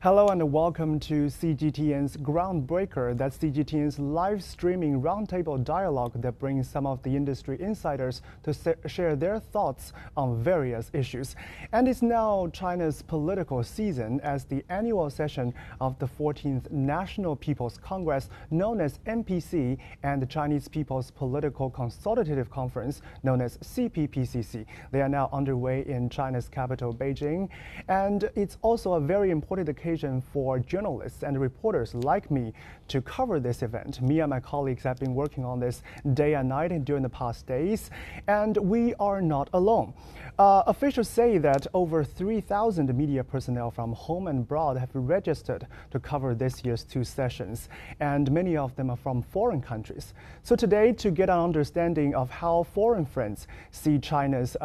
Hello and welcome to CGTN's Groundbreaker. That's CGTN's live streaming roundtable dialogue that brings some of the industry insiders to share their thoughts on various issues. And it's now China's political season as the annual session of the 14th National People's Congress, known as NPC, and the Chinese People's Political Consultative Conference, known as CPPCC. They are now underway in China's capital, Beijing. And it's also a very important occasion for journalists and reporters like me to cover this event. Me and my colleagues have been working on this day and night during the past days, and we are not alone. Officials say that over 3,000 media personnel from home and abroad have registered to cover this year's two sessions, and many of them are from foreign countries. So today, to get an understanding of how foreign friends see China's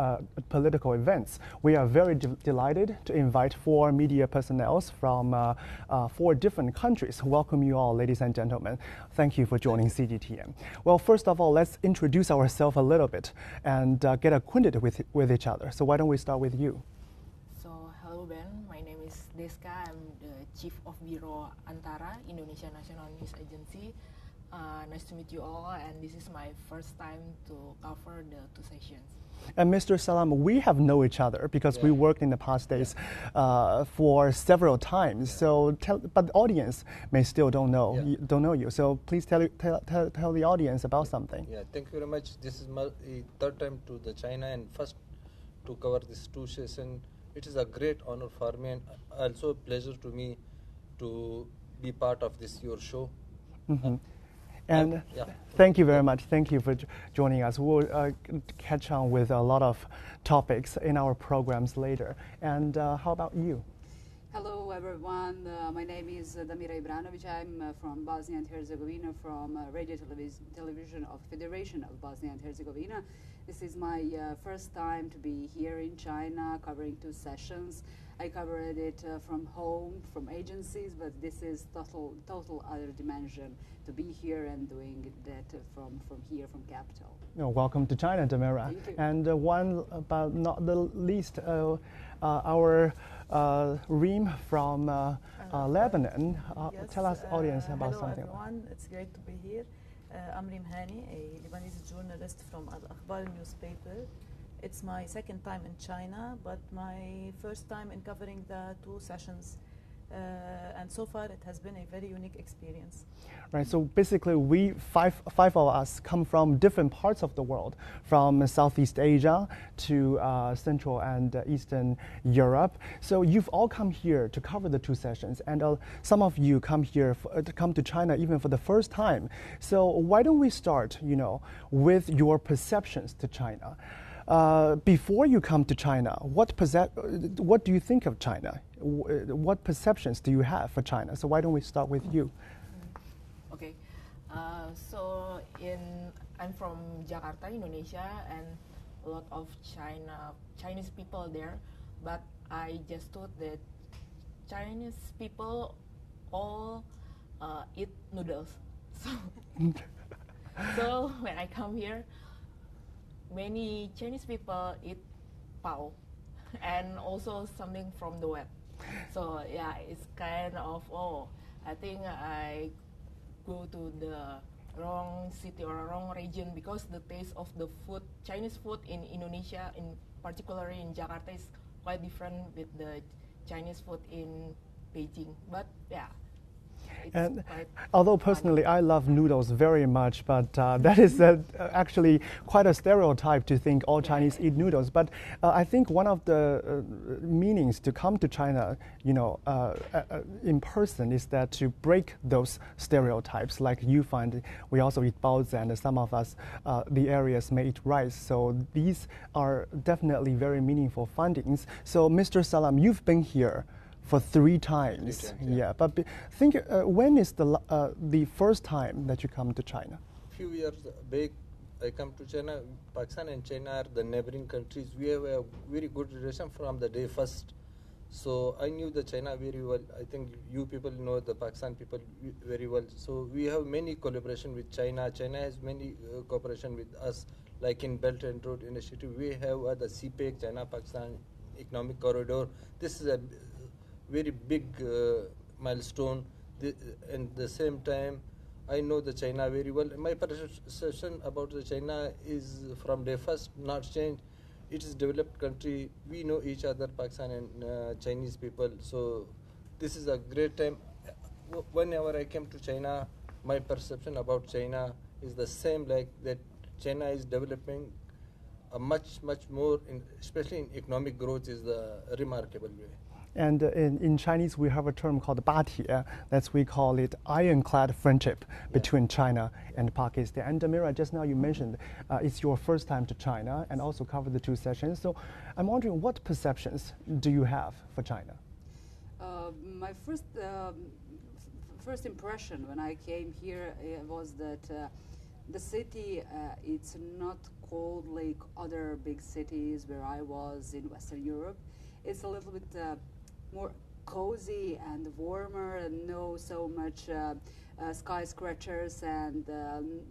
political events, we are very delighted to invite four media personnel from four different countries. Welcome you all, ladies and gentlemen. Thank you for joining CGTN. Well, first of all, let's introduce ourselves a little bit and get acquainted with each other. So why don't we start with you? So, hello Ben, my name is Desca. I'm the Chief of Bureau Antara, Indonesia National News Agency. Nice to meet you all, and this is my first time to cover the two sessions. And Mr. Salam, we have known each other because we worked in the past days for several times. So, but the audience may still don't know you. So please tell the audience about something. Yeah, thank you very much. This is my third time to the China and first to cover this two session. It is a great honor for me and also a pleasure to me to be part of this your show. Mm-hmm. And thank you very much. Thank you for joining us. We'll catch on with a lot of topics in our programs later. And how about you? Hello, everyone. My name is Damira Ibranovic. I'm from Bosnia and Herzegovina, from Radio Television of Federation of Bosnia and Herzegovina. This is my first time to be here in China, covering two sessions. I covered it from home, from agencies, but this is total other dimension to be here and doing that from here, from capital. Welcome to China, Damira. Thank you. And one, but not the least, our Reem from Lebanon. Yes, tell us, audience, about hello something. Everyone, it's great to be here. I'm Reem Hani, a Lebanese journalist from Akhbar newspaper. It's my second time in China, but my first time in covering the two sessions. And so far, it has been a very unique experience. Right. So basically, we five of us come from different parts of the world, from Southeast Asia to Central and Eastern Europe. So you've all come here to cover the two sessions, and some of you come here to come to China even for the first time. So why don't we start, with your perceptions to China? Before you come to China, what do you think of China? What perceptions do you have for China? So why don't we start with you? Okay, so I'm from Jakarta, Indonesia, and a lot of Chinese people there. But I just thought that Chinese people all eat noodles. So when I come here, many Chinese people eat pao and also something from the web. So yeah, it's kind of, I think I go to the wrong city or wrong region because the taste of the food, Chinese food in Indonesia, particularly in Jakarta, is quite different with the Chinese food in Beijing. But yeah. And although personally I love noodles very much, but that is actually quite a stereotype to think all Chinese eat noodles. But I think one of the meanings to come to China, in person, is that to break those stereotypes. Like you find, we also eat baozi, and some of us, the areas may eat rice. So these are definitely very meaningful findings. So Mr. Salam, you've been here for three times. But think, when is the first time that you come to China? Few years back, I come to China. Pakistan and China are the neighboring countries. We have a very good relation from the day first. So I knew the China very well. I think you people know the Pakistan people very well. So we have many collaboration with China. China has many cooperation with us, like in Belt and Road Initiative. We have the CPEC, China-Pakistan Economic Corridor. This is a very big milestone. And the same time, I know the China very well. My perception about the China is from day first not changed. It is developed country. We know each other, Pakistan and Chinese people. So this is a great time. Whenever I came to China, my perception about China is the same, like that China is developing a much more, especially in economic growth, is the remarkable way. And in Chinese, we have a term called 巴铁. That's we call it ironclad friendship between China and Pakistan. And Damira, just now you mentioned it's your first time to China and also covered the 2 sessions. So I'm wondering, what perceptions do you have for China? My first impression when I came here was that the city, it's not cold like other big cities where I was in Western Europe. It's a little bit more cozy and warmer, and no so much skyscrapers and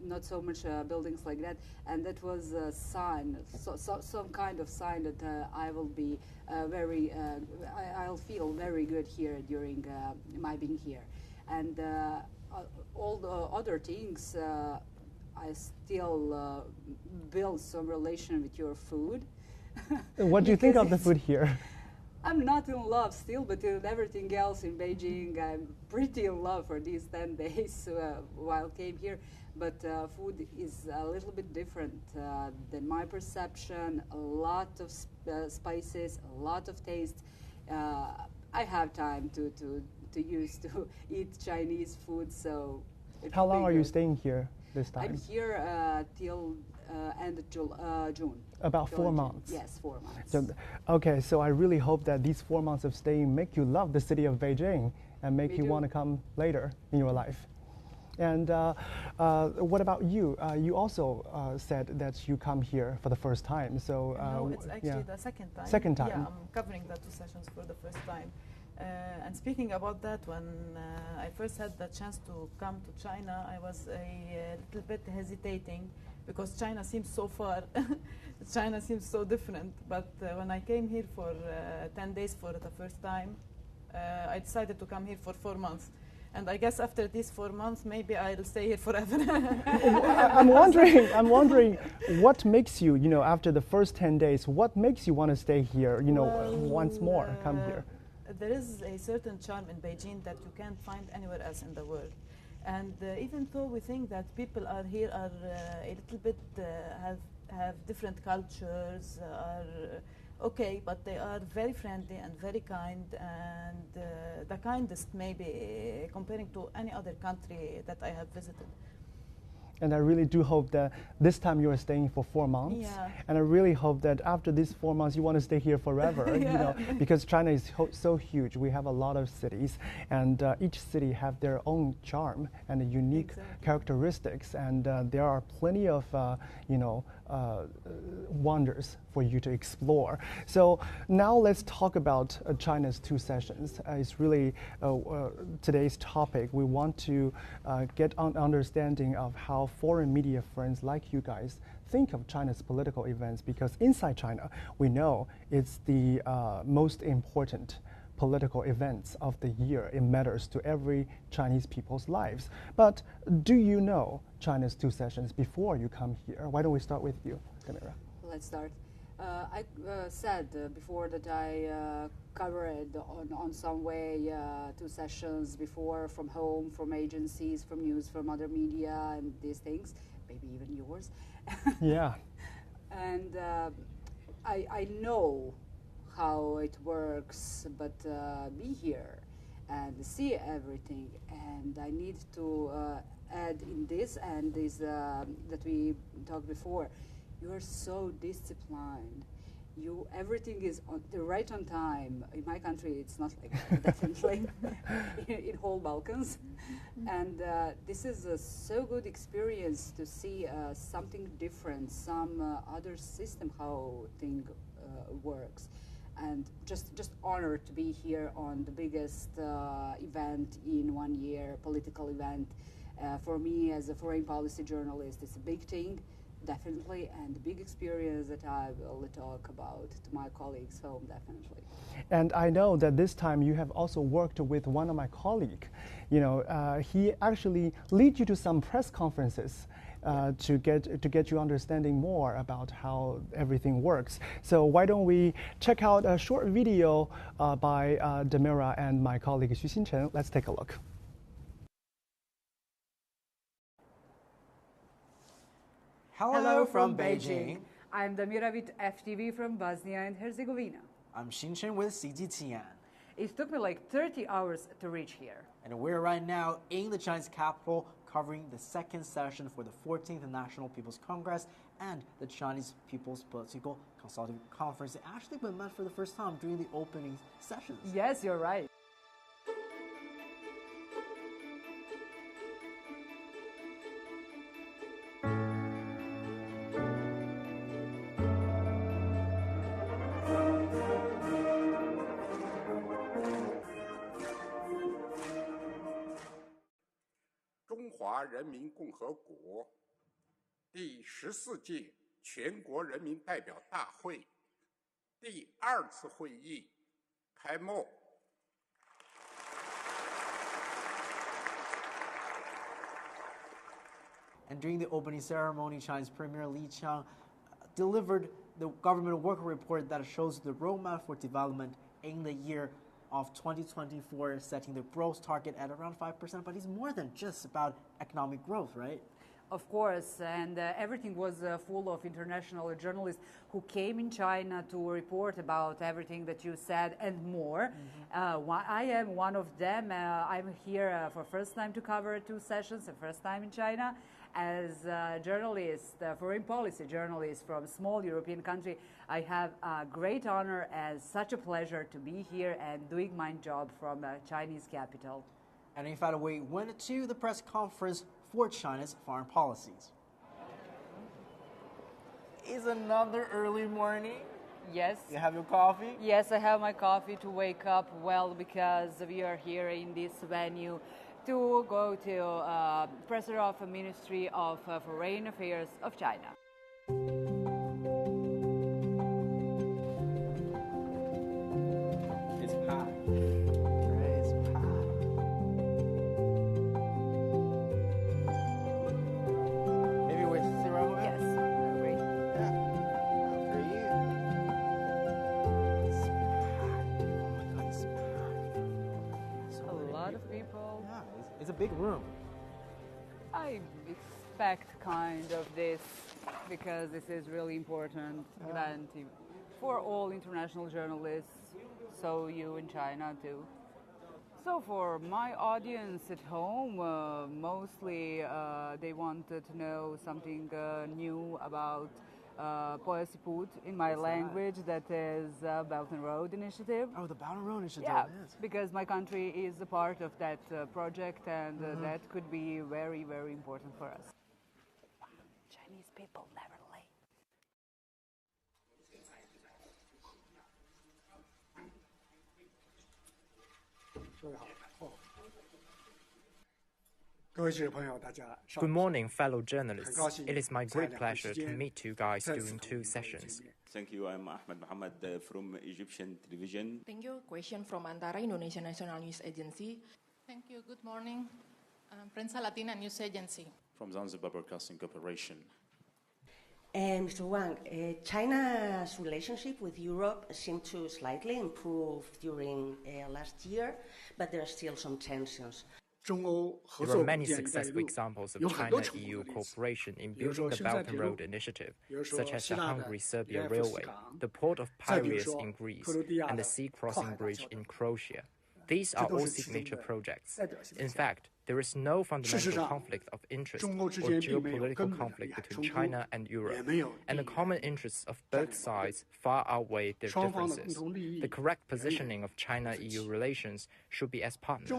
not so much buildings like that. And that was a sign, some kind of sign that I will be I'll feel very good here during my being here. And all the other things, I still build some relation with your food. What do you think of the food here? I'm not in love still, but in everything else in Beijing, I'm pretty in love for these 10 days while I came here. But food is a little bit different than my perception. A lot of spices, a lot of taste. I have time to use to eat Chinese food, so. How long are you staying here this time? I'm here till end of June. About 4 months. Yes, 4 months. So, okay, so I really hope that these 4 months of staying make you love the city of Beijing and make you want to come later in your life. And what about you? You also said that you come here for the first time. So no, it's actually the second time. Second time. Yeah, I'm covering the 2 sessions for the first time. And speaking about that, when I first had the chance to come to China, I was a little bit hesitating because China seems so far. China seems so different. But when I came here for 10 days for the first time, I decided to come here for 4 months. And I guess after these 4 months, maybe I'll stay here forever. I'm wondering, what makes you, after the first 10 days, what makes you want to stay here, once more, come here? There is a certain charm in Beijing that you can't find anywhere else in the world. And even though we think that people are here are a little bit, have different cultures, are okay, but they are very friendly and very kind, and the kindest maybe comparing to any other country that I have visited. And I really do hope that this time you are staying for 4 months. Yeah. And I really hope that after these 4 months you want to stay here forever. Yeah. Because China is so huge. We have a lot of cities, and each city have their own charm and unique characteristics. And there are plenty of wonders for you to explore. So now let's talk about China's 2 sessions. It's really today's topic. We want to get an understanding of how foreign media friends like you guys think of China's political events, because inside China, we know it's the most important political events of the year. It matters to every Chinese people's lives. But do you know China's 2 sessions before you come here? Why don't we start with you, Damira? Let's start. I said before that I covered on some way 2 sessions before, from home, from agencies, from news, from other media and these things, maybe even yours. Yeah. And I know how it works, but be here and see everything. And I need to add in this and this that we talked before. You are so disciplined. Everything is right on time. In my country, it's not like that, definitely. in whole Balkans, and this is a so good experience to see something different, some other system how thing works, and just honored to be here on the biggest event in 1 year, political event. For me, as a foreign policy journalist, it's a big thing. definitely, and the big experience that I will talk about to my colleagues home, definitely. And I know that this time you have also worked with one of my colleagues. You know, he actually lead you to some press conferences to get you understanding more about how everything works. So why don't we check out a short video by Damira and my colleague Xu Xinchen. Let's take a look. Hello from Beijing. I'm Damira with FTV from Bosnia and Herzegovina. I'm Xinchen with CGTN. It took me like 30 hours to reach here. And we're right now in the Chinese capital covering the second session for the 14th National People's Congress and the Chinese People's Political Consultative Conference. They actually been met for the first time during the opening sessions. Yes, you're right. China 人民共和国第14届全国人民代表大会第2次会议开幕。And during the opening ceremony, China's Premier Li Qiang delivered the government work report that shows the roadmap for development in the year of 2024, setting the growth target at around 5%. But it's more than just about economic growth, right? Of course, and everything was full of international journalists who came in China to report about everything that you said and more. I am one of them. I'm here for first time to cover 2 sessions, the first time in China. As a journalist, foreign policy journalist from a small European country, I have a great honor and such a pleasure to be here and doing my job from Chinese capital. And in fact, we went to the press conference for China's foreign policies. It's another early morning. Yes. You have your coffee? Yes, I have my coffee to wake up well because we are here in this venue to go to President of the Ministry of Foreign Affairs of China. It's packed. Right, it's packed. Maybe we're sit right over here? Yes, great. Yeah. After you. It's packed. Oh my God, it's packed. So A many lot of people. Yeah, it's a big room. I expect kind of this because this is really important event for all international journalists, so you in China too. So for my audience at home, mostly they wanted to know something new about policy put in my language, that is Belt and Road Initiative. Oh, the Belt and Road Initiative. Yeah, Yes. because my country is a part of that project, and that could be very, very important for us. Chinese people never late. Good morning, fellow journalists. It is my great pleasure to meet you guys during 2 sessions. Thank you. I'm Ahmed Mohammed from Egyptian television. Thank you. Question from Antara, Indonesia National News Agency. Thank you. Good morning. Prensa Latina News Agency. From Zanzibar Broadcasting Corporation. Mr. Wang, China's relationship with Europe seemed to slightly improve during last year, but there are still some tensions. There are many successful examples of China-EU cooperation in building the Belt and Road Initiative, such as the Hungary-Serbia Railway, the port of Piraeus in Greece, and the sea crossing bridge in Croatia. These are all signature projects. In fact, there is no fundamental conflict of interest or geopolitical conflict between China and Europe, and the common interests of both sides far outweigh their differences. The correct positioning of China-EU relations should be as partners.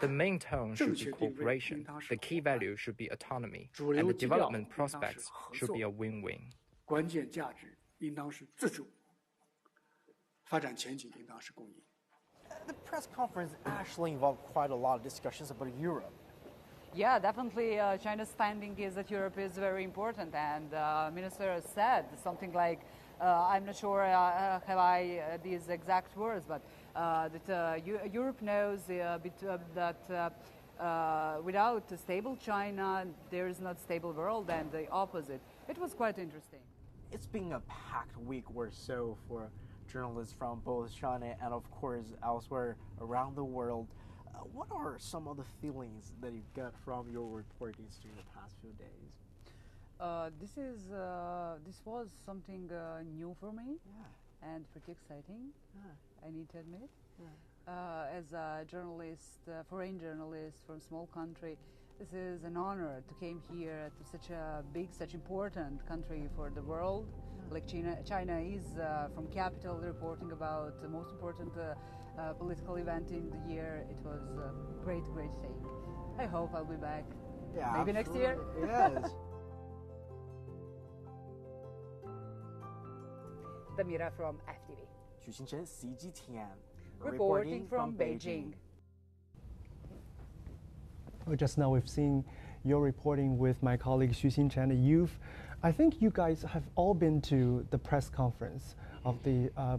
The main tone should be cooperation, the key value should be autonomy, and the development prospects should be a win-win. The press conference actually involved quite a lot of discussions about Europe. Yeah, definitely. China's standing is that Europe is very important, and Minister said something like, I'm not sure have I these exact words, but that Europe knows that without a stable China, there is not stable world, and the opposite. It was quite interesting. It's been a packed week or so for journalists from both China and, of course, elsewhere around the world. What are some of the feelings that you get from your reportings during the past few days? This was something new for me, and pretty exciting. I need to admit. As a journalist, foreign journalist from a small country, this is an honor to came here to such a big, such important country for the world. Like China is from capital reporting about the most important political event in the year. It was a great thing. I hope I'll be back. Yeah, maybe next year. Yes. Damira from FTV. Xu Xinchen, CGTN. Reporting from Beijing. Just now we've seen your reporting with my colleague Xu Xinchen. I think you guys have all been to the press conference of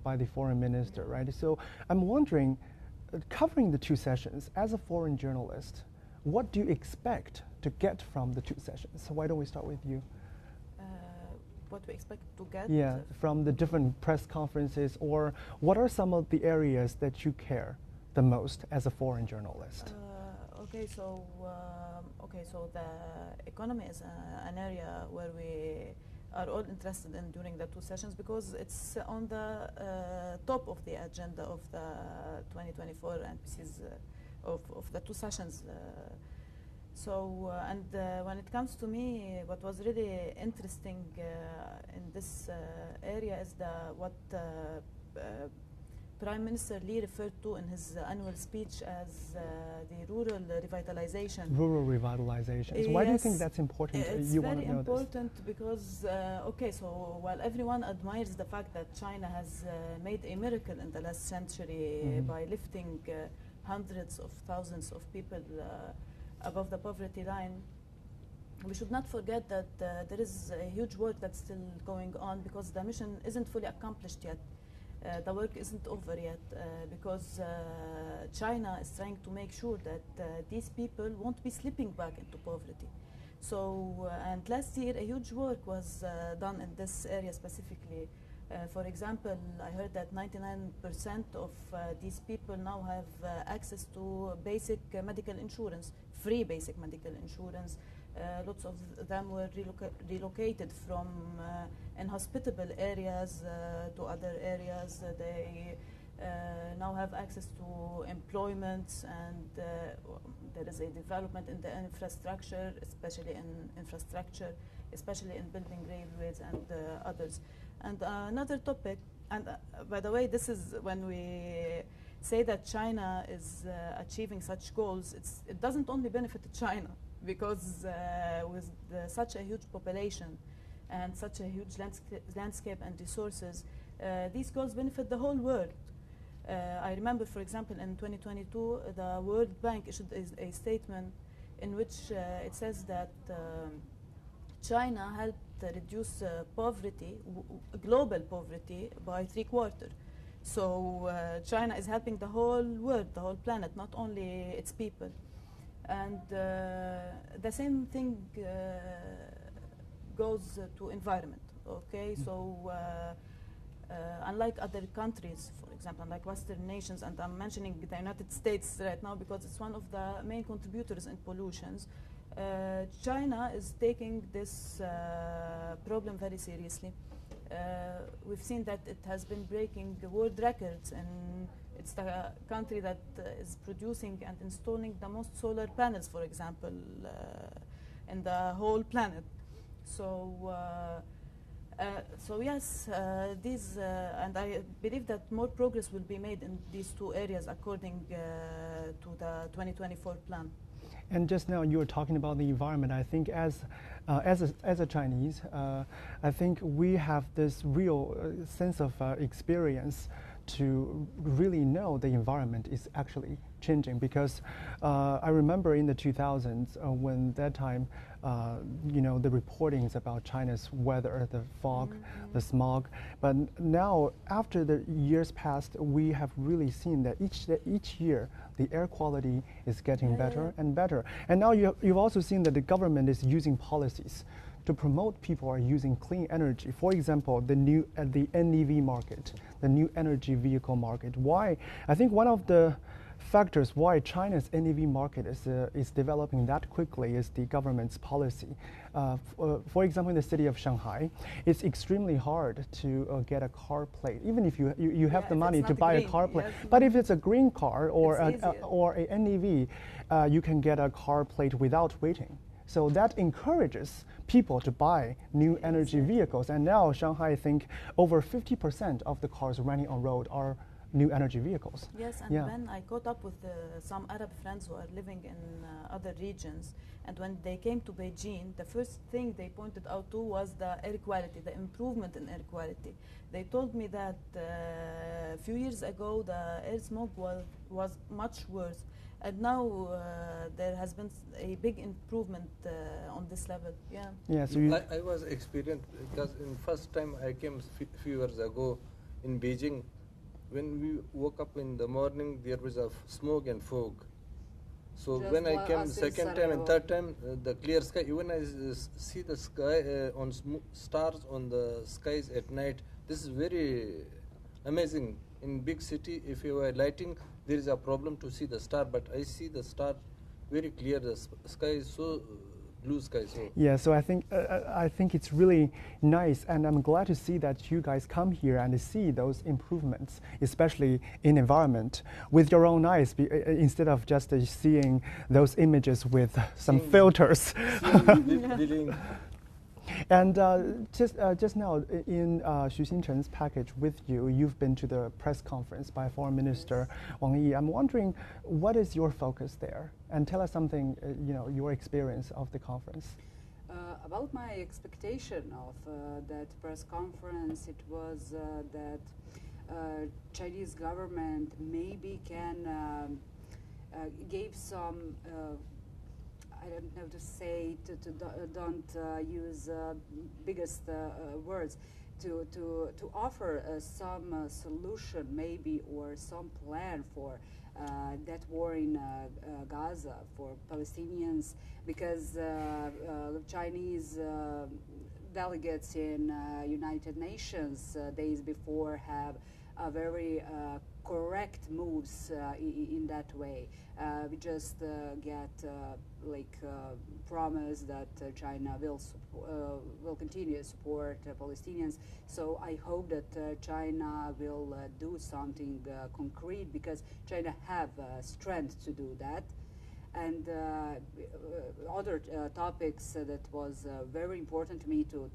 by the foreign minister, right? So I'm wondering, covering the two sessions, as a foreign journalist, what do you expect to get from the two sessions? So why don't we start with you? What we expect to get? Yeah, from the different press conferences, or what are some of the areas that you care the most as a foreign journalist? Okay, so the economy is an area where we are all interested in during the two sessions because it's on the top of the agenda of the 2024 NPCs of the two sessions. When it comes to me, what was really interesting in this area is what Prime Minister Lee referred to in his annual speech as the rural revitalization. Rural revitalization. So why do you think that's important? It's you very want to know important this? Because, so while everyone admires the fact that China has made a miracle in the last century by lifting hundreds of thousands of people above the poverty line, we should not forget that there is a huge work that's still going on because the mission isn't fully accomplished yet. The work isn't over yet because China is trying to make sure that these people won't be slipping back into poverty. So, and last year a huge work was done in this area specifically. For example, I heard that 99% of these people now have access to basic medical insurance, free basic medical insurance. Lots of them were relocated from inhospitable areas to other areas. They now have access to employment, and there is a development in the infrastructure, especially in building railways and others. And another topic, and by the way, this is when we say that China is achieving such goals, it doesn't only benefit China, because with such a huge population and such a huge landscape and resources, these goals benefit the whole world. I remember, for example, in 2022, the World Bank issued a statement in which it says that China helped reduce poverty, global poverty, by 3/4. So China is helping the whole world, the whole planet, not only its people. And the same thing goes to environment, okay? So unlike other countries, for example, unlike Western nations, and I'm mentioning the United States right now because it's one of the main contributors in pollutions, China is taking this problem very seriously. We've seen that it has been breaking world records, and it's the country that is producing and installing the most solar panels, for example, in the whole planet. So, yes, and I believe that more progress will be made in these two areas according to the 2024 plan. And just now you were talking about the environment. I think as a Chinese, I think we have this real sense of experience to really know the environment is actually changing. Because I remember in the 2000s when that time, the reportings about China's weather, the fog, the smog. But now, after the years passed, we have really seen that each year the air quality is getting better and better. And now you've also seen that the government is using policies to promote people are using clean energy. For example, the NEV market, the new energy vehicle market. Why? I think one of the factors why China's NEV market is developing that quickly is the government's policy. For example, in the city of Shanghai, it's extremely hard to get a car plate, even if you have the money to buy a car plate. But if it's a green car or a NEV, you can get a car plate without waiting. So that encourages people to buy new energy vehicles. And now Shanghai, I think over 50% of the cars running on road are new energy vehicles. Yes, and when I caught up with some Arab friends who are living in other regions, and when they came to Beijing, the first thing they pointed out to was the air quality, the improvement in air quality. They told me that a few years ago the air smoke was much worse, and now there has been a big improvement on this level. Yeah. So I was experienced because in first time I came few years ago in Beijing. When we woke up in the morning, there was a smoke and fog. So when I came second time and third time, the clear sky. Even I see the sky on stars on the skies at night. This is very amazing. In big city, if you are lighting, there is a problem to see the star. But I see the star very clear. The sky is so blue sky. So yeah, so I think it's really nice, and I'm glad to see that you guys come here and see those improvements, especially in environment, with your own eyes, instead of just seeing those images with some filters. And just now, in Xu Xincheng's package with you, you've been to the press conference by Foreign Minister Wang Yi. I'm wondering, what is your focus there? And tell us something, your experience of the conference. About my expectation of that press conference, it was that Chinese government maybe can give some I don't know to say, don't use biggest words, to offer some solution maybe, or some plan for that war in Gaza for Palestinians, because Chinese delegates in United Nations days before have a very correct moves in that way. We just get promise that China will continue to support Palestinians. So I hope that China will do something concrete, because China have strength to do that. And other topics that was very important to me to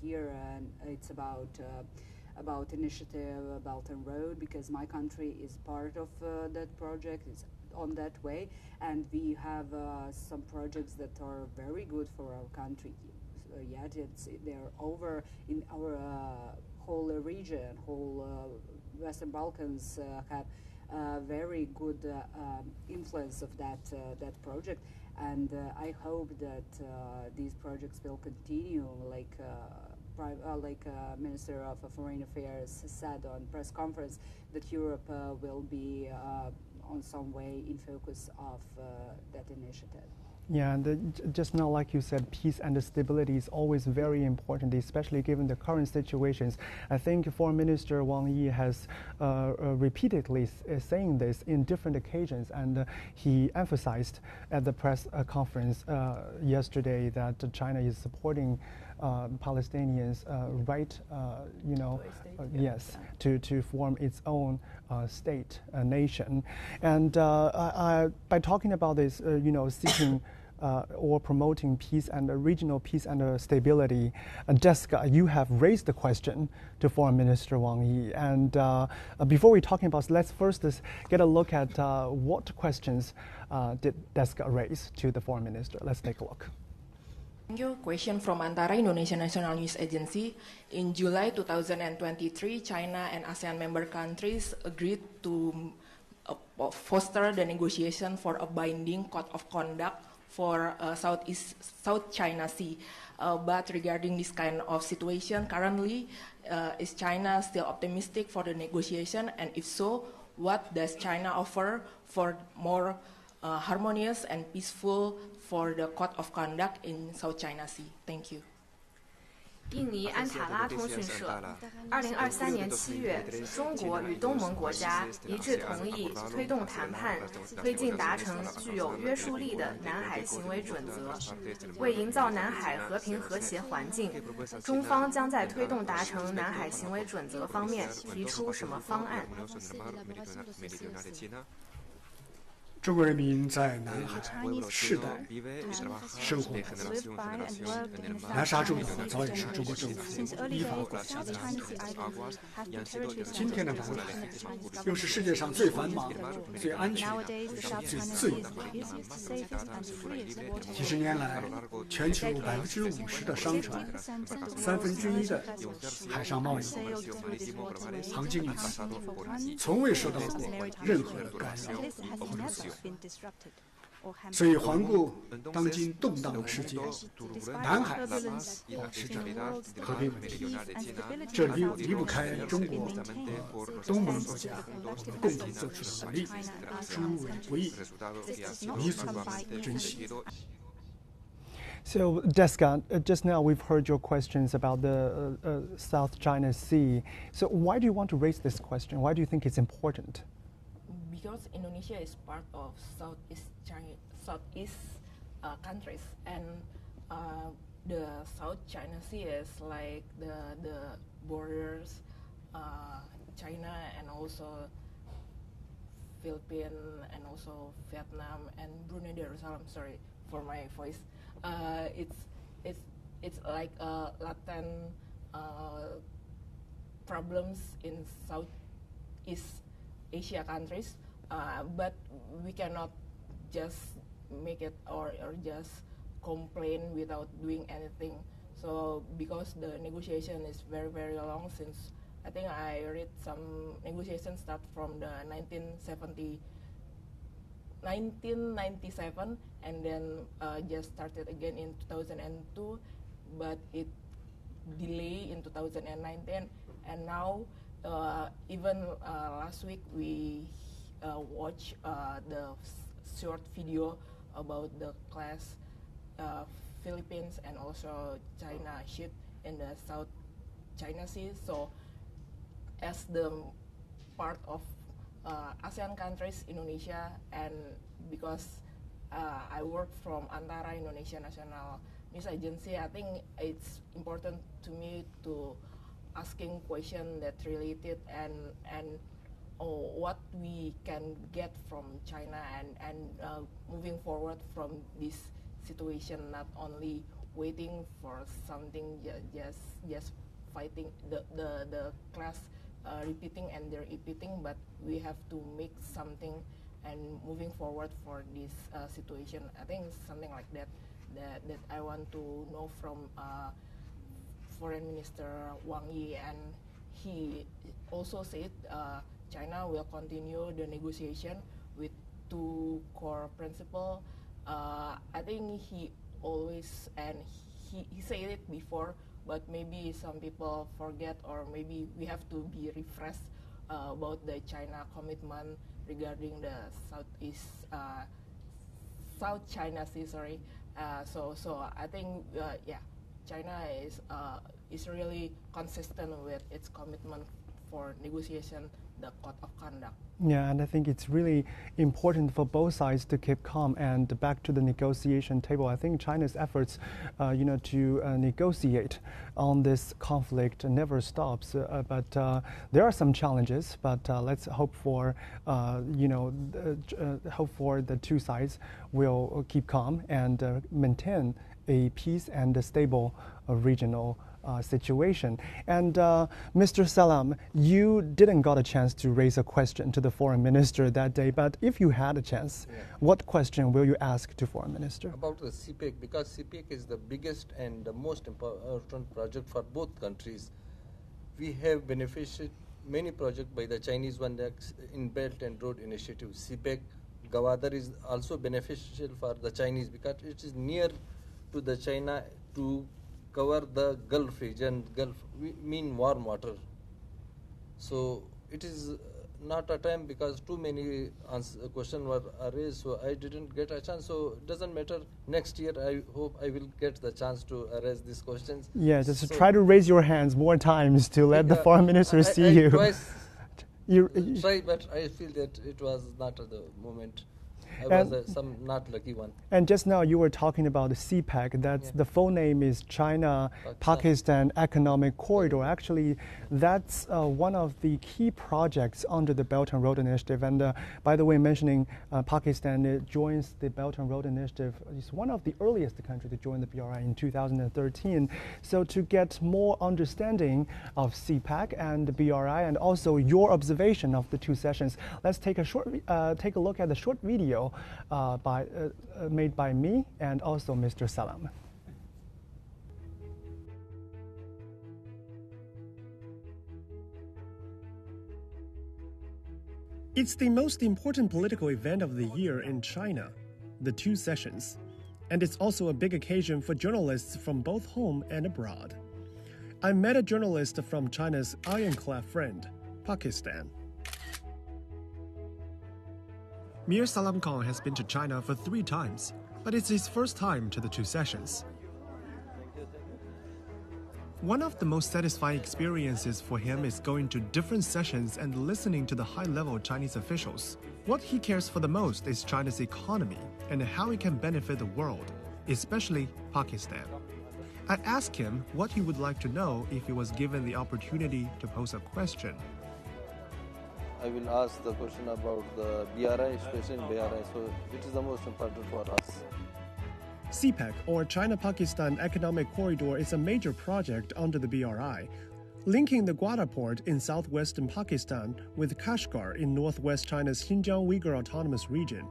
hear, and it's about initiative Belt and Road, because my country is part of that project. It's on that way, and we have some projects that are very good for our country. Yet they're over in our whole region, whole Western Balkans have very good influence of that project, and I hope that these projects will continue, like Minister of Foreign Affairs said on press conference, that Europe will be on some way in focus of that initiative. Yeah, and just now, like you said, peace and stability is always very important, especially given the current situations. I think Foreign Minister Wang Yi has repeatedly saying this in different occasions, and he emphasized at the press conference yesterday that China is supporting Palestinians' right, to form its own state, nation. And by talking about this, seeking or promoting peace and regional peace and stability, Desca, you have raised the question to Foreign Minister Wang Yi. And before we're talking about, let's first get a look at what questions did Desca raise to the Foreign Minister. Let's take a look. Thank you. Question from Antara, Indonesia National News Agency. In July 2023, China and ASEAN member countries agreed to foster the negotiation for a binding code of conduct for South China Sea. But regarding this kind of situation currently, is China still optimistic for the negotiation? And if so, what does China offer for more harmonious and peaceful for the code of conduct in South China Sea? Thank you. 印尼安塔拉通讯社，2023年7月，中国与东盟国家一致同意推动谈判，推进达成具有约束力的南海行为准则。为营造南海和平和谐环境，中方将在推动达成南海行为准则方面提出什么方案？中国人民在南海世代生活，南沙诸岛早已是中国政府依法管辖的领土。今天的南海又是世界上最繁忙、最安全、最自由的海域。几十年来，全球50%的商船，1/3的海上贸易航经于此，从未受到过任何的干扰或者阻碍。所以，环顾当今动荡的世界，南海保持着和平稳定，这离不开中国和东盟国家共同做出的努力，诸为不易，弥足珍惜。So, Desca, just now we've heard your questions about the South China Sea. So, why do you want to raise this question? Why do you think it's important? Because Indonesia is part of Southeast countries, and the South China Sea is like the borders, China and also Philippines and also Vietnam and Brunei Darussalam. Sorry for my voice. It's like latent problems in Southeast Asia countries. But we cannot just make it or just complain without doing anything. So because the negotiation is very, very long, since I think I read some negotiations start from the 1997 and then just started again in 2002, but it delayed in 2019, and now even last week we watch the short video about the clash Philippines and also China ship in the South China Sea. So as the part of ASEAN countries, Indonesia, and because I work from Antara, Indonesia National News Agency, I think it's important to me to asking questions that related and what we can get from China and moving forward from this situation, not only waiting for something, just fighting the class repeating and they're repeating, but we have to make something and moving forward for this situation. I think it's something like that I want to know from Foreign Minister Wang Yi, and he also said China will continue the negotiation with two core principles. I think he always, and he said it before, but maybe some people forget, or maybe we have to be refreshed about the China commitment regarding the South China Sea. Sorry. So I think China is really consistent with its commitment for negotiation, the code of conduct. Yeah, and I think it's really important for both sides to keep calm and back to the negotiation table. I think China's efforts, to negotiate on this conflict never stops. But there are some challenges. But let's hope for, hope for the two sides will keep calm and maintain a peace and a stable regional situation. And Mr. Salam, you didn't got a chance to raise a question to the foreign minister that day, but if you had a chance, what question will you ask to foreign minister? About the CPEC, because CPEC is the biggest and the most important project for both countries. We have benefited many projects by the Chinese one in Belt and Road Initiative. CPEC, Gwadar is also beneficial for the Chinese because it is near to the China to cover the Gulf region. Gulf, we mean warm water. So it is not a time because too many questions were raised, so I didn't get a chance. So it doesn't matter. Next year, I hope I will get the chance to raise these questions. Yeah, just try to raise your hands more times to let the foreign minister see you. Try, but I feel that it was not at the moment. I was some not lucky one. And just now you were talking about the CPEC. That's the full name is China-Pakistan Economic Corridor. Actually, that's one of the key projects under the Belt and Road Initiative. And by the way, mentioning Pakistan, it joins the Belt and Road Initiative. It's one of the earliest countries to join the BRI in 2013. So to get more understanding of CPEC and the BRI, and also your observation of the two sessions, let's take a look at the short video made by me and also Mr. Salam. It's the most important political event of the year in China, the two sessions, and it's also a big occasion for journalists from both home and abroad. I met a journalist from China's ironclad friend, Pakistan. Mir Salam Khan has been to China for 3 times, but it's his first time to the two sessions. One of the most satisfying experiences for him is going to different sessions and listening to the high-level Chinese officials. What he cares for the most is China's economy and how it can benefit the world, especially Pakistan. I asked him what he would like to know if he was given the opportunity to pose a question. I will ask the question about the BRI, especially in BRI, so it is the most important for us. CPEC, or China-Pakistan Economic Corridor, is a major project under the BRI, linking the Gwadar port in southwestern Pakistan with Kashgar in northwest China's Xinjiang Uyghur Autonomous Region.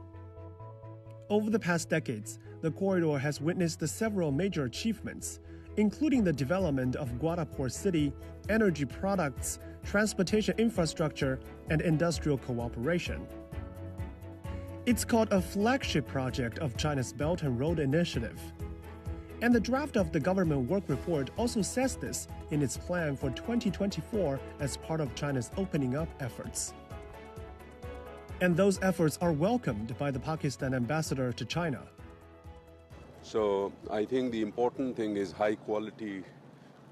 Over the past decades, the corridor has witnessed several major achievements, including the development of Gwadar Port City, energy products, transportation infrastructure, and industrial cooperation. It's called a flagship project of China's Belt and Road Initiative. And the draft of the government work report also says this in its plan for 2024 as part of China's opening up efforts. And those efforts are welcomed by the Pakistan ambassador to China. So I think the important thing is high quality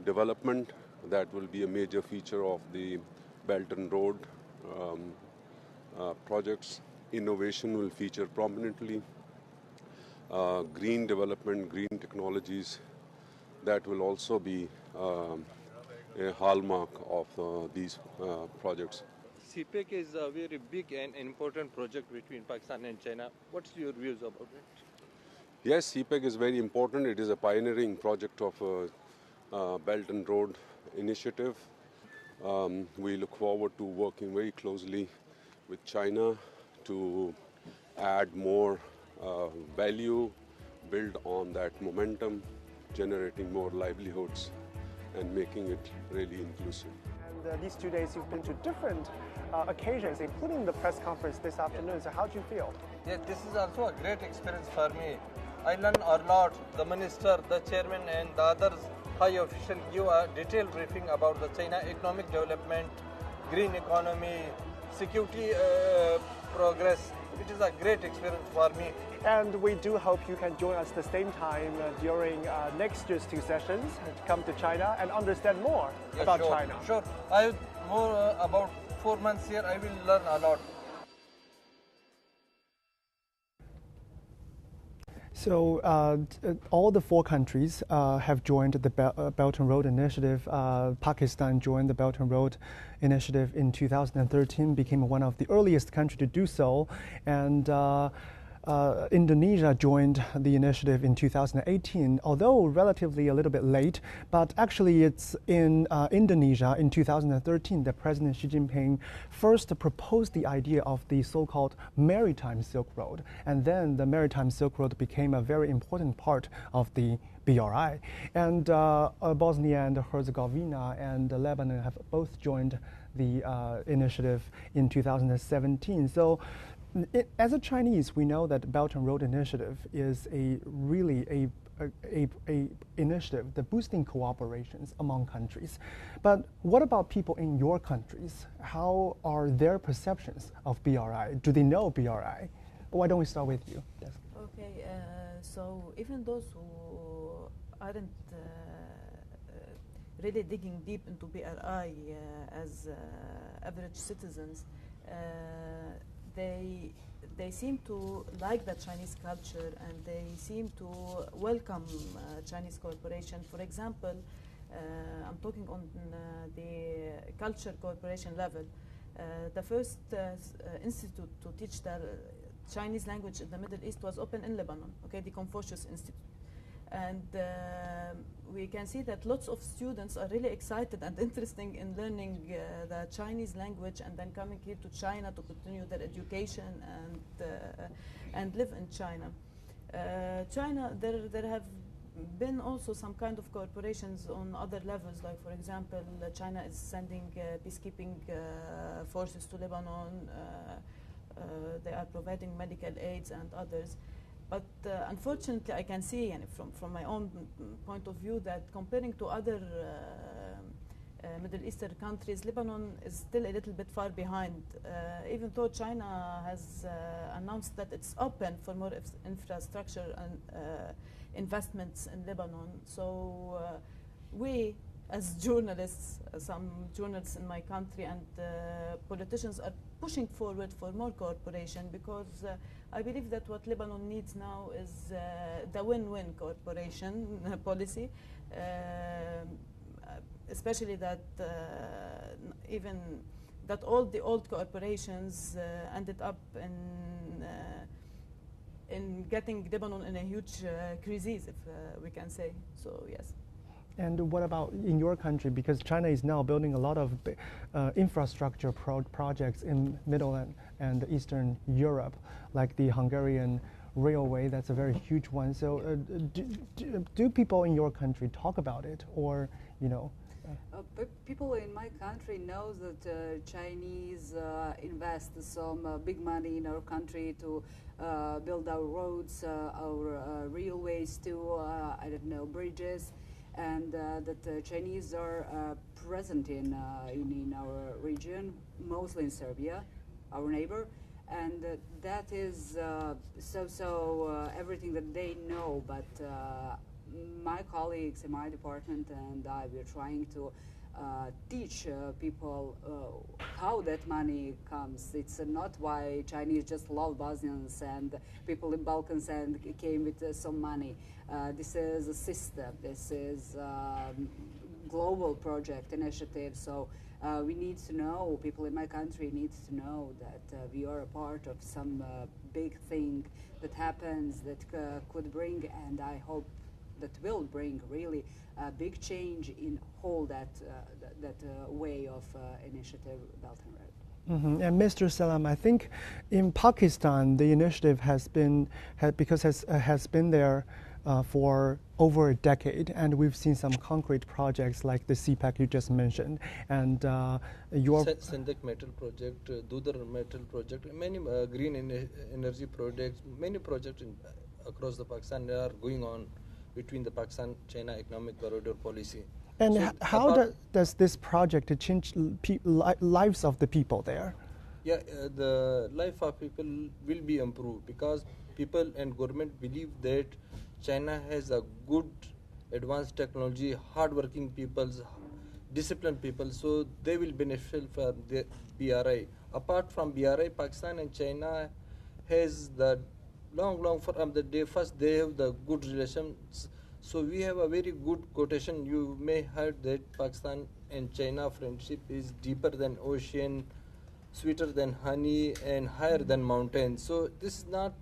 development. That will be a major feature of the Belt and Road projects. Innovation will feature prominently. Green development, green technologies, that will also be a hallmark of these projects. CPEC is a very big and important project between Pakistan and China. What's your views about it? Yes, CPEC is very important. It is a pioneering project of Belt and Road Initiative. We look forward to working very closely with China to add more value, build on that momentum, generating more livelihoods and making it really inclusive. And these 2 days you've been to different occasions, including the press conference this afternoon. So how do you feel? Yeah, this is also a great experience for me. I learned a lot. The minister, the chairman and the others high officials give a detailed briefing about the China economic development, green economy, security progress. It is a great experience for me. And we do hope you can join us the same time during next year's two sessions to come to China and understand more about China. Sure. I have more about 4 months here. I will learn a lot. So all the 4 countries have joined the Belt and Road Initiative. Pakistan joined the Belt and Road Initiative in 2013, became one of the earliest countries to do so. And Indonesia joined the initiative in 2018, although relatively a little bit late. But actually, it's in Indonesia in 2013 that President Xi Jinping first proposed the idea of the so-called Maritime Silk Road. And then the Maritime Silk Road became a very important part of the BRI. And Bosnia and Herzegovina and Lebanon have both joined the initiative in 2017. So as a Chinese, we know that Belt and Road Initiative is really a initiative that boosting cooperations among countries. But what about people in your countries? How are their perceptions of BRI? Do they know BRI? Why don't we start with you? Yes. Okay, so even those who aren't really digging deep into BRI as average citizens, they seem to like the Chinese culture and they seem to welcome Chinese cooperation. For example, I'm talking on the culture cooperation level. The first institute to teach the Chinese language in the Middle East was opened in Lebanon, okay, the Confucius Institute. And we can see that lots of students are really excited and interested in learning the Chinese language and then coming here to China to continue their education and live in China. China, there have been also some kind of cooperations on other levels, like for example, China is sending peacekeeping forces to Lebanon. They are providing medical aids and others. But unfortunately, I can see, and from my own point of view, that comparing to other Middle Eastern countries, Lebanon is still a little bit far behind. Even though China has announced that it's open for more infrastructure and investments in Lebanon. So we, as journalists, some journalists in my country and politicians are pushing forward for more cooperation because I believe that what Lebanon needs now is the win-win cooperation policy, especially that even that all the old cooperations ended up in getting Lebanon in a huge crisis, if we can say. So yes. And what about in your country? Because China is now building a lot of infrastructure projects in Middle and Eastern Europe, like the Hungarian railway. That's a very huge one. So do people in your country talk about it, or, you know? People in my country know that Chinese invest some big money in our country to build our roads, our railways, to, I don't know, bridges. And that the Chinese are present in our region, mostly in Serbia, our neighbor, and that is everything that they know. But my colleagues in my department and I, we're trying to teach people how that money comes. It's not why Chinese just love Bosnians and people in Balkans and came with some money. This is a system. This is a global project initiative. So we need to know, people in my country need to know that we are a part of some big thing that happens that could bring, and I hope that will bring really a big change in whole that way of initiative Belt and Road. Mm-hmm. And Mr. Salam, I think in Pakistan the initiative has been there for over a decade, and we've seen some concrete projects like the CPEC you just mentioned, and your Sindek Metal Project, Dudar Metal Project, many green energy projects, many projects across the Pakistan are going on between the Pakistan-China economic corridor policy. And so how does this project change lives of the people there? Yeah, the life of people will be improved because people and government believe that China has a good advanced technology, hard-working people, disciplined people, so they will benefit from the BRI. Apart from BRI, Pakistan and China has the long from the day first they have the good relations. So we have a very good quotation. You may heard that Pakistan and China friendship is deeper than ocean, sweeter than honey, and higher than mountains. So this is not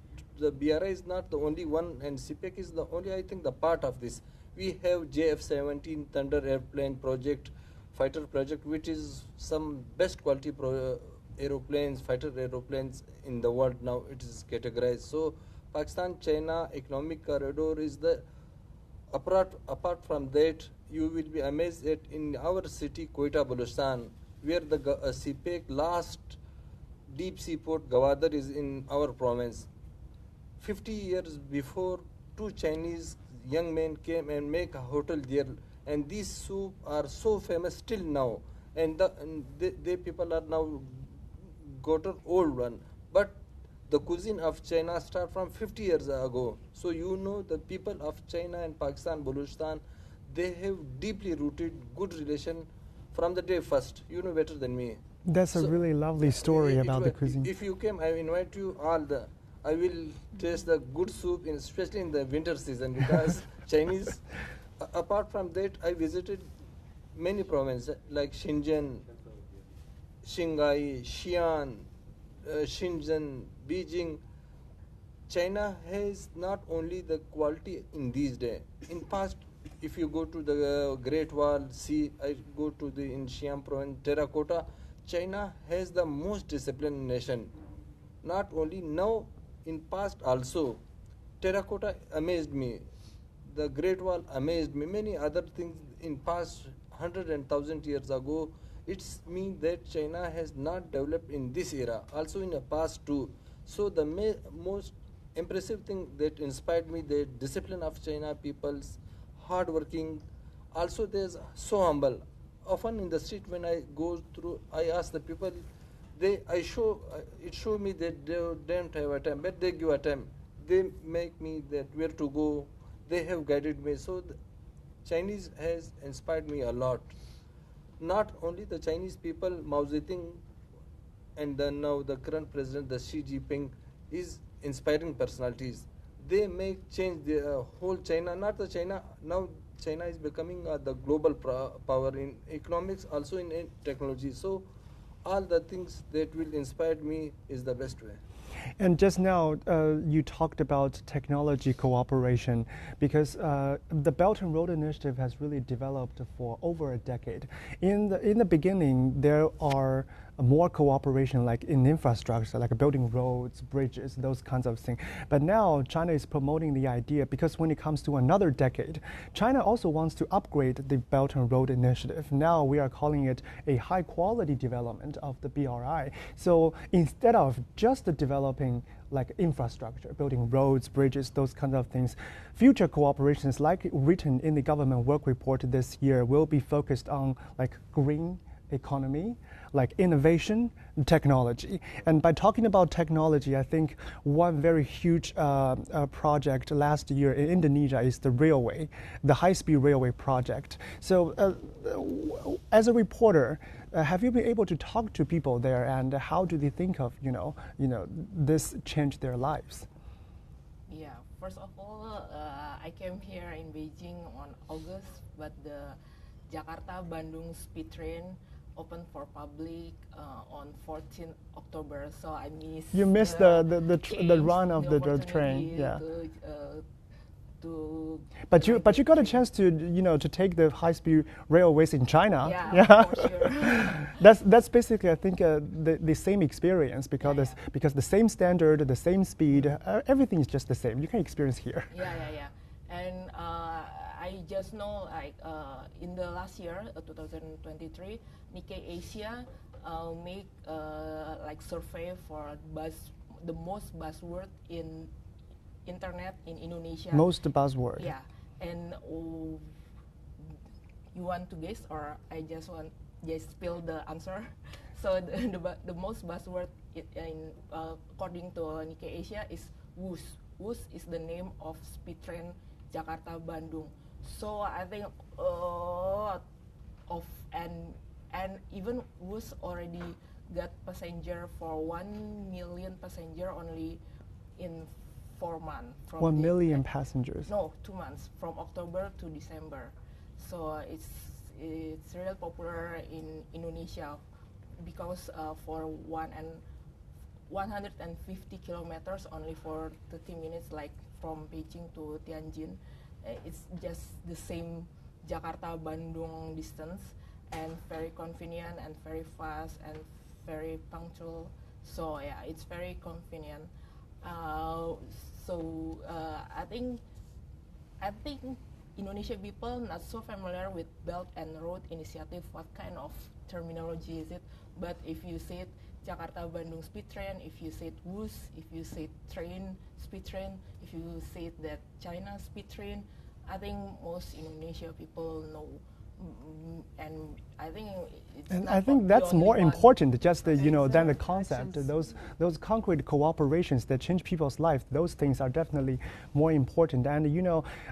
the BRI is not the only one, and CPEC is the only, I think, the part of this. We have JF-17 Thunder airplane project, fighter project, which is some best quality aeroplanes, fighter aeroplanes in the world now. It is categorized. So Pakistan-China economic corridor is the, apart from that, you will be amazed that in our city, Quetta, Balochistan, where the CPEC last deep sea port Gwadar is in our province. 50 years before, 2 Chinese young men came and make a hotel there, and these soup are so famous still now, and they people are now gotten old one, but the cuisine of China start from 50 years ago. So you know the people of China and Pakistan, Balochistan, they have deeply rooted good relation from the day first. You know better than me. That's a really lovely story about the cuisine. If you came, I invite you all. I will taste the good soup, especially in the winter season, because Chinese. Apart from that, I visited many provinces like Shenzhen, Shanghai, Xi'an, Shenzhen, Beijing. China has not only the quality in these days. In past, if you go to the Great Wall, see, I go to the in Xi'an province, terracotta. China has the most disciplined nation. Not only now, in past also. Terracotta amazed me. The Great Wall amazed me. Many other things in past 100 and 1,000 years ago. It's mean that China has not developed in this era. Also in the past too. So the most impressive thing that inspired me, the discipline of China people's, hardworking. Also there's so humble. Often in the street when I go through, I ask the people, it show me that they don't have a time, but they give a time. They make me that where to go. They have guided me. So the Chinese has inspired me a lot. Not only the Chinese people, Mao Zedong, and then now the current president, the Xi Jinping, is inspiring personalities. They make change the whole China, not the China. Now China is becoming the global power in economics, also in technology. So all the things that will inspire me is the best way. And just now, you talked about technology cooperation, because the Belt and Road Initiative has really developed for over a decade. In the beginning, there are more cooperation, like in infrastructure, like building roads, bridges, those kinds of things. But now China is promoting the idea, because when it comes to another decade, China also wants to upgrade the Belt and Road Initiative. Now we are calling it a high quality development of the BRI. So instead of just developing like infrastructure, building roads, bridges, those kinds of things, future cooperations, like written in the government work report this year, will be focused on like green economy, like innovation, technology. And by talking about technology, I think one very huge project last year in Indonesia is the railway, the high-speed railway project. So as a reporter, have you been able to talk to people there, and how do they think of, this changed their lives? Yeah, first of all, I came here in Beijing on August, but the Jakarta-Bandung speed train open for public on 14th October, so I missed. You missed the run of the train, yeah. But you got a chance to to take the high-speed railways in China. Yeah. For sure. That's basically, I think, the same experience, because because the same standard, the same speed, everything is just the same. You can experience here. Yeah. And I just know, like in the last year, 2023, Nikkei Asia make like survey for the most buzzword in internet in Indonesia. Most buzzword. Yeah, and you want to guess, or I just spill the answer? So the most buzzword according to Nikkei Asia is WUS. WUS is the name of speed train Jakarta-Bandung. So I think and even WUS already got passenger for 1 million passenger only in 4 months. 1 million passengers? No, 2 months, from October to December. So it's really popular in Indonesia, because for 150 kilometers only for 30 minutes, like from Beijing to Tianjin. It's just the same Jakarta-Bandung distance, and very convenient and very fast and very punctual. So yeah, it's very convenient. I think Indonesia people not so familiar with Belt and Road Initiative. What kind of terminology is it? But if you say Jakarta-Bandung speed train, if you say WUS, if you say train, speed train, if you say that China speed train, I think most Indonesia people know. And I think that's more important, just than the concept. Those concrete cooperations that change people's life, those things are definitely more important. And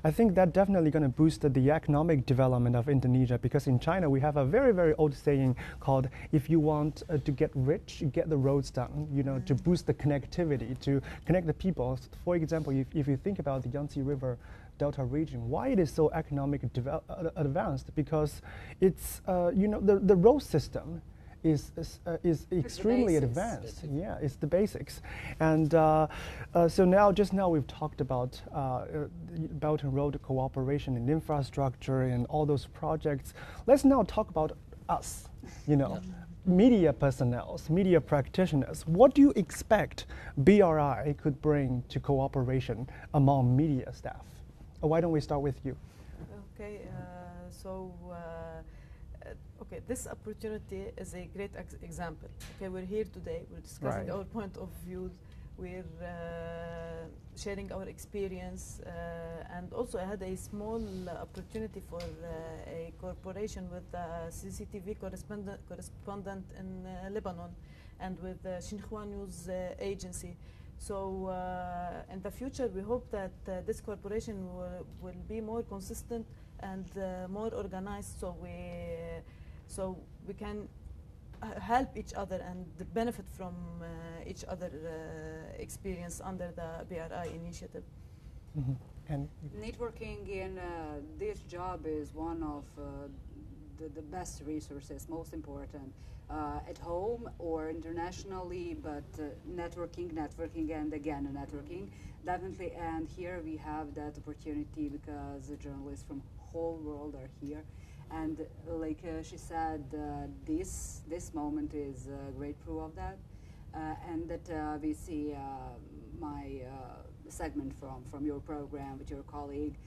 I think that definitely going to boost the economic development of Indonesia, because in China we have a very, very old saying called, if you want to get rich, get the roads done, to boost the connectivity, to connect the people. For example, if you think about the Yangtze River Delta region, why it is so economic advanced? Because it's the road system is extremely advanced. Yeah, it's the basics. And so just now we've talked about Belt and Road cooperation and infrastructure and all those projects. Let's now talk about us. Media personnel, media practitioners. What do you expect BRI could bring to cooperation among media staff? Why don't we start with you? Okay, this opportunity is a great example. Okay, we're here today, we're discussing our point of view, we're sharing our experience, and also I had a small opportunity for a cooperation with the CCTV correspondent in Lebanon and with the Xinhua News Agency. So in the future, we hope that this cooperation will be more consistent and more organized, so we can help each other and benefit from each other experience under the BRI initiative. Mm-hmm. And networking in this job is one of the best resources, most important. At home or internationally, but networking, and again networking, definitely. And here we have that opportunity because the journalists from whole world are here. And like she said, this moment is a great proof of that. And that we see my segment from your program with your colleague.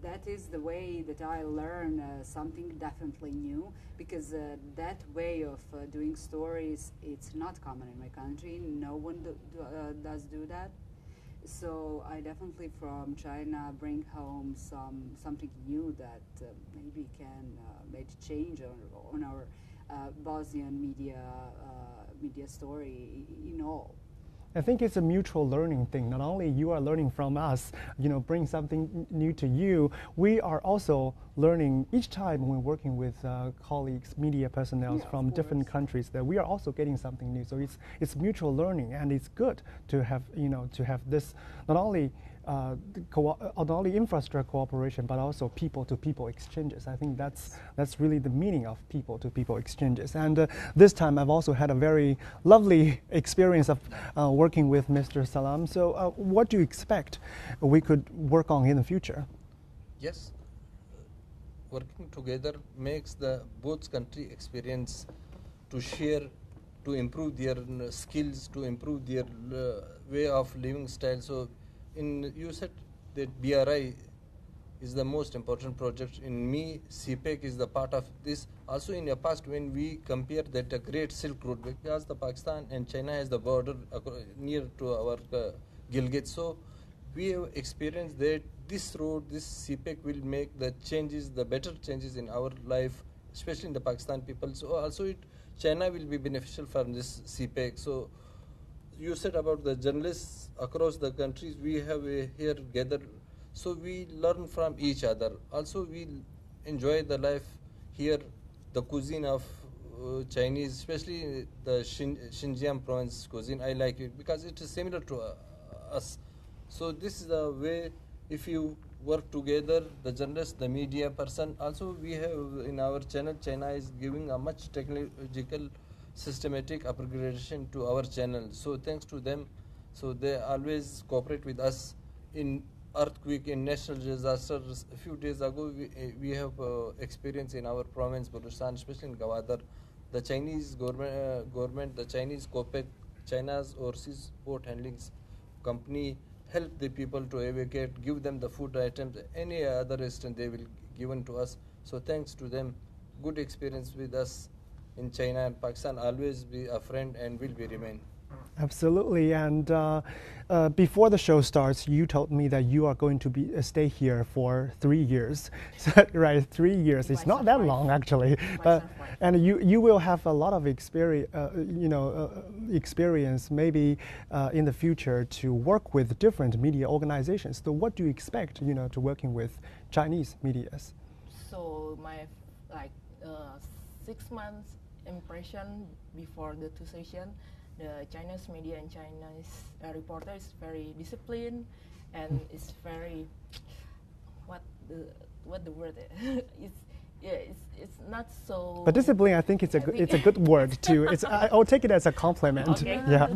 That is the way that I learn something definitely new, because that way of doing stories, it's not common in my country. No one does do that. So I definitely from China bring home something new that maybe can make change on our Bosnian media story in all. I think it's a mutual learning thing. Not only you are learning from us, bring something new to you, we are also learning each time when working with colleagues, media personnel from different countries, that we are also getting something new. So it's mutual learning, and it's good to have this not only infrastructure cooperation, but also people-to-people exchanges. I think that's really the meaning of people-to-people exchanges. And this time I've also had a very lovely experience of working with Mr. Salam. So what do you expect we could work on in the future? Yes, working together makes the both country experience to share, to improve their skills, to improve their way of living style. So you said that BRI is the most important project. In me, CPEC is the part of this. Also in the past, when we compare that Great Silk Road, because the Pakistan and China has the border near to our Gilgit, so we have experienced that this road, this CPEC will make the changes, the better changes in our life, especially in the Pakistan people. So also China will be beneficial from this CPEC. So you said about the journalists across the countries we have here gathered, so we learn from each other. Also we enjoy the life here, the cuisine of Chinese, especially the Xinjiang province cuisine. I like it because it is similar to us. So this is the way, if you work together, the journalist, the media person. Also we have in our channel, China is giving a much technological systematic upgradation to our channel. So thanks to them, so they always cooperate with us in earthquake, in national disasters. A few days ago, we have experience in our province, Balochistan, especially in Gawadar. The Chinese government, the Chinese COPEC, China's overseas port handling company, help the people to evacuate, give them the food items, any other assistance they will given to us. So thanks to them, good experience with us in China and Pakistan, always be a friend and will be remain. Absolutely. And before the show starts, you told me that you are going to stay here for 3 years. Right, 3 years. It's not that long, actually. And you will have a lot of experience, experience maybe in the future to work with different media organizations. So what do you expect, to working with Chinese medias? So my 6 months impression before the 2 sessions, the Chinese media and Chinese reporter is very disciplined, and it's very what the word is. It's not so. But discipline, I think it's a good word too. I'll take it as a compliment. Okay. Yeah.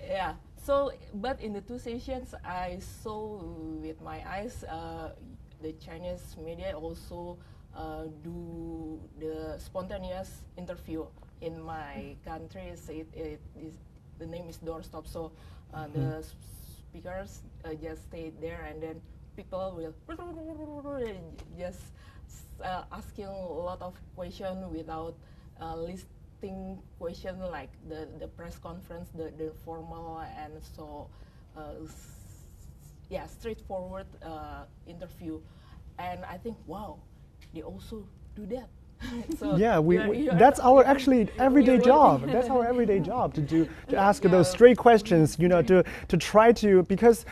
Yeah. So, but in the 2 sessions, I saw with my eyes the Chinese media also do the spontaneous interview. In my country, the name is doorstop. So the speakers just stay there, and then people will just asking a lot of questions without listing question like the press conference, the formal, and so straightforward interview. And I think, wow, they also do that. So yeah, that's our actually everyday job. That's our everyday job to ask those straight questions, to try to, because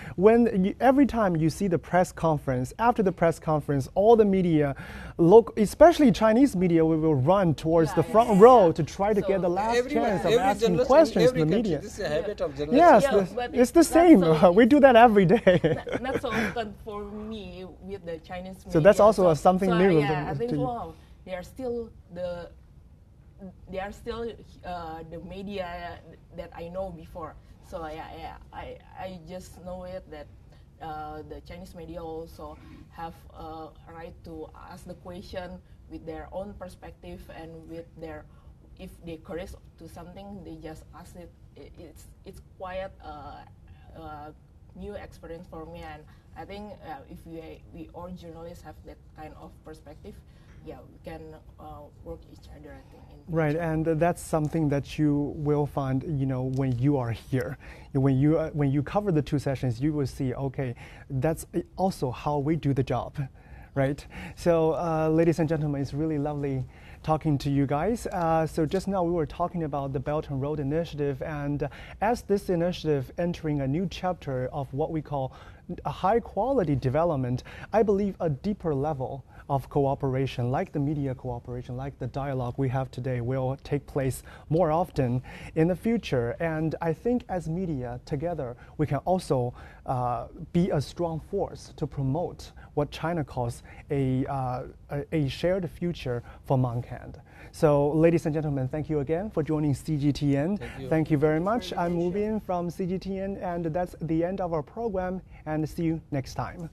every time you see the press conference, after the press conference, all the media, especially Chinese media, will run towards the front row to try to get the last chance of asking questions to the media. This is a habit of journalism. Yes, it's the same. We do that every day. Not so often for me with the Chinese media. So that's also something new. Yeah, I think, wow. They are still the media that I know before. So I just know it that the Chinese media also have a right to ask the question with their own perspective, and with if they curious to something, they just ask it. It's quite a new experience for me, and I think if we all journalists have that kind of perspective, we can work each other, I think. Right, and that's something that you will find, when you are here. When you cover the 2 sessions, you will see, okay, that's also how we do the job, right? So, ladies and gentlemen, it's really lovely talking to you guys. So just now we were talking about the Belt and Road Initiative, and as this initiative entering a new chapter of what we call a high quality development, I believe a deeper level of cooperation, like the media cooperation, like the dialogue we have today, will take place more often in the future. And I think as media together, we can also be a strong force to promote what China calls a shared future for mankind. So, ladies and gentlemen, thank you again for joining CGTN. Thank you very much. I'm Movin from CGTN, and that's the end of our program, and see you next time.